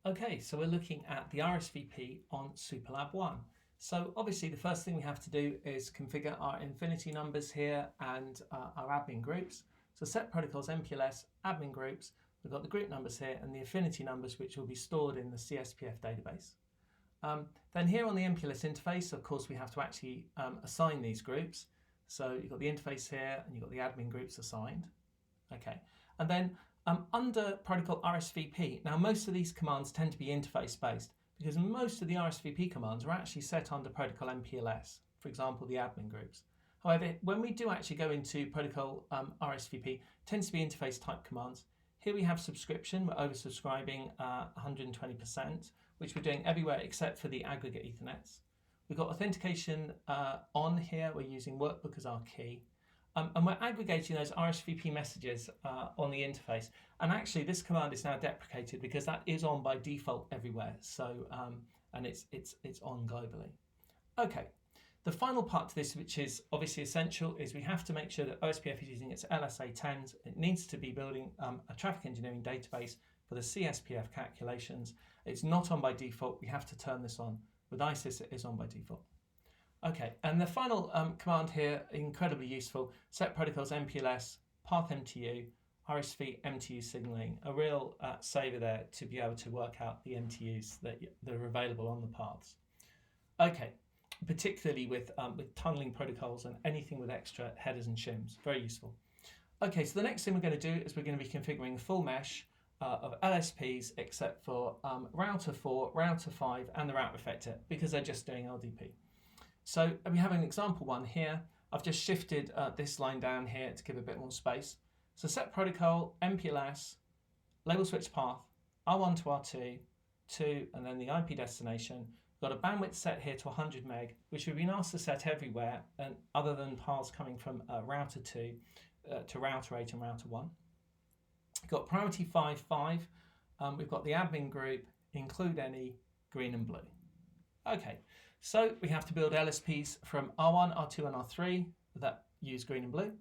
Okay, so we're looking at the RSVP on Superlab 1. So obviously the first thing we have to do is configure our infinity numbers here and our admin groups. So set protocols MPLS, admin groups, we've got the group numbers here and the affinity numbers which will be stored in the CSPF database. Then here on the MPLS interface, of course, we have to actually assign these groups. So you've got the interface here and you've got the admin groups assigned. Okay, and then under protocol RSVP, now most of these commands tend to be interface based because most of the RSVP commands are actually set under protocol MPLS, for example, the admin groups. However, when we do actually go into protocol RSVP, it tends to be interface type commands. Here we have subscription, we're oversubscribing 120%, which we're doing everywhere except for the aggregate Ethernets. We've got authentication on here, we're using workbook as our key. And we're aggregating those RSVP messages on the interface. And actually this command is now deprecated because that is on by default everywhere. So, and it's on globally. Okay, the final part to this, which is obviously essential, is we have to make sure that OSPF is using its LSA10s. It needs to be building a traffic engineering database for the CSPF calculations. It's not on by default. We have to turn this on. With ISIS, it is on by default. Okay, and the final command here, incredibly useful, set protocols MPLS, path MTU, RSV MTU signaling, a real saver there to be able to work out the MTUs that are available on the paths. Okay, particularly with tunneling protocols and anything with extra headers and shims, very useful. Okay, so the next thing we're going to do is we're going to be configuring a full mesh of LSPs except for router 4, router 5 and the route effector because they're just doing LDP. So we have an example one here. I've just shifted this line down here to give a bit more space. So set protocol, MPLS, label switch path, R1 to R2, 2, and then the IP destination. We've got a bandwidth set here to 100 meg, which we've been asked to set everywhere, and other than paths coming from router 2 to router 8 and router 1. We've got priority 5.5. We've got the admin group, include any, green and blue. Okay. So we have to build LSPs from R1, R2 and R3 that use green and blue,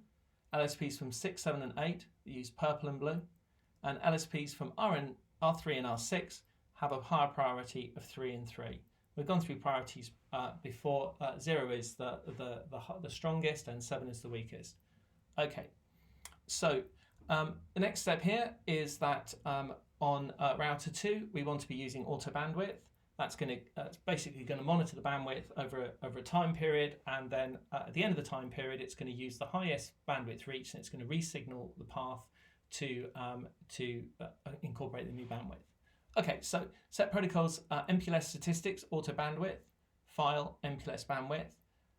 LSPs from 6, 7 and 8 that use purple and blue, and LSPs from R3 and R6 have a higher priority of 3 and 3. We've gone through priorities before. 0 is the strongest and 7 is the weakest. Okay, so the next step here is that on router 2 we want to be using auto bandwidth. That's basically going to monitor the bandwidth over a time period, and then at the end of the time period, it's going to use the highest bandwidth reached, and it's going to re-signal the path to incorporate the new bandwidth. Okay, so set protocols MPLS statistics auto bandwidth file MPLS bandwidth,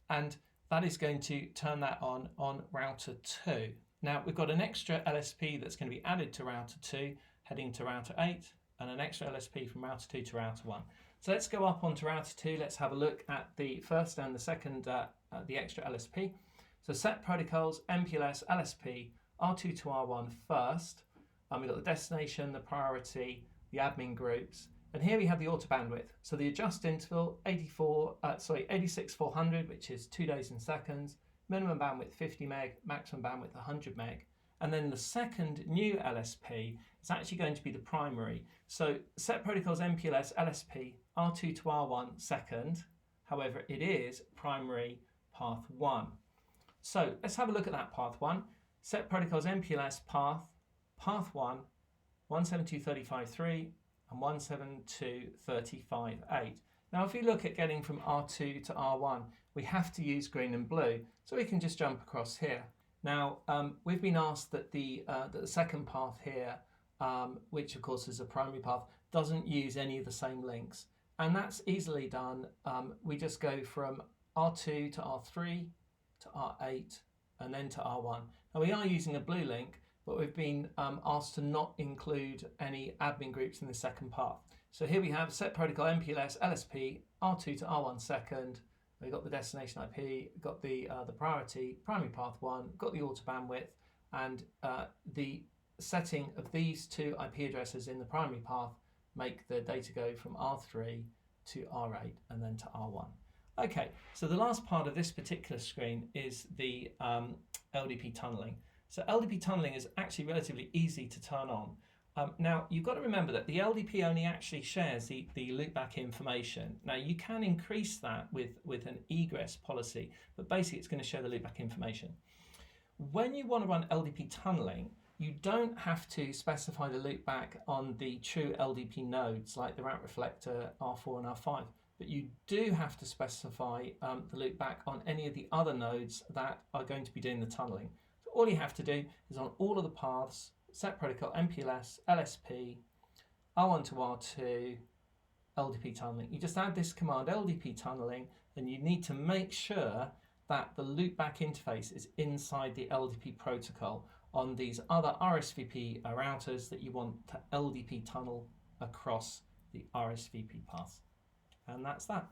and that is going to turn that on router 2. Now we've got an extra LSP that's going to be added to router 2, heading to router 8. And an extra LSP from router 2 to router 1. So let's go up onto router 2. Let's have a look at the first and the second, the extra LSP. So set protocols, MPLS, LSP, R2 to R1 first. We've got the destination, the priority, the admin groups. And here we have the auto bandwidth. So the adjust interval, 86,400, which is 2 days and seconds. Minimum bandwidth 50 meg, maximum bandwidth 100 meg. And then the second new LSP is actually going to be the primary. So set protocols MPLS LSP R2 to R1 second. However, it is primary path 1. So let's have a look at that path 1. Set protocols MPLS path 1, 172.35.3 and 172.35.8. Now if we look at getting from R2 to R1, we have to use green and blue. So we can just jump across here. Now, we've been asked that the second path here, which of course is a primary path, doesn't use any of the same links. And that's easily done. We just go from R2 to R3 to R8 and then to R1. Now we are using a blue link, but we've been asked to not include any admin groups in the second path. So here we have set protocol MPLS LSP R2 to R1 second. We've got the destination IP, got the priority, primary path 1, got the auto bandwidth, and the setting of these two IP addresses in the primary path make the data go from R3 to R8 and then to R1. Okay, so the last part of this particular screen is the LDP tunneling. So LDP tunneling is actually relatively easy to turn on. Now, you've got to remember that the LDP only actually shares the loopback information. Now, you can increase that with an egress policy, but basically it's going to share the loopback information. When you want to run LDP tunneling, you don't have to specify the loopback on the true LDP nodes like the route reflector, R4 and R5, but you do have to specify the loopback on any of the other nodes that are going to be doing the tunneling. So all you have to do is on all of the paths, set protocol MPLS, LSP, R1 to R2, LDP tunneling. You just add this command LDP tunneling, and you need to make sure that the loopback interface is inside the LDP protocol on these other RSVP routers that you want to LDP tunnel across the RSVP path. And that's that.